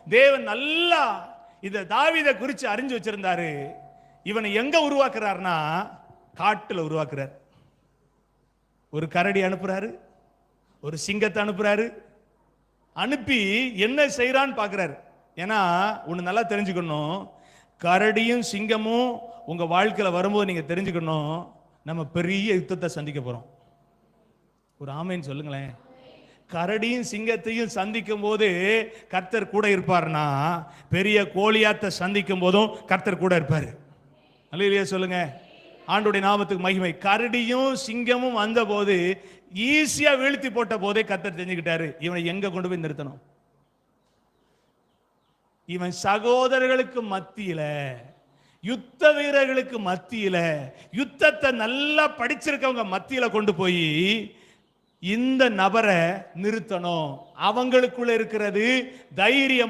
தேவன் நல்லா இந்த தாவீதை குறித்து அறிஞ்சு வச்சிருந்தாரு. இவனை எங்க உருவாக்குறாருன்னா காட்டுல உருவாக்குறார். ஒரு கரடி அனுப்புறாரு, ஒரு சிங்கத்தை அனுப்புறாரு. அனுப்பி என்ன செய்யறான்னு பாக்குறாரு. ஏன்னா ஒண்ணு நல்லா தெரிஞ்சுக்கணும், கரடியும் சிங்கமும் உங்க வாழ்க்கையில வரும்போது நீங்க தெரிஞ்சுக்கணும், நம்ம பெரிய யுத்தத்தை சந்திக்க போறோம். ஒரு ஆமேன்னு சொல்லுங்களேன். கரடியும் சிங்கத்தையும் சந்திக்கும் போது கர்த்தர் கூட இருப்பார்னா, பெரிய கோலியாத்தை சந்திக்கும் போதும் கர்த்தர் கூட இருப்பாரு. அல்லேலூயா சொல்லுங்க. ஆண்டவருடைய நாமத்துக்கு மகிமை. கரடியும் சிங்கமும் வந்த போது ஈஸியா வீழ்த்தி போட்ட போதே கர்த்தர் தெரிஞ்சுக்கிட்டாரு, இவனை எங்க கொண்டு போய் நிறுத்தணும். இவன் சகோதரர்களுக்கு மத்தியில, யுத்த வீரர்களுக்கு மத்தியில, யுத்தத்தை நல்லா படிச்சிருக்கவங்க மத்தியில கொண்டு போய் இந்த நபரை நிறுத்தணும். அவங்களுக்குள்ள இருக்கிறது தைரியம்.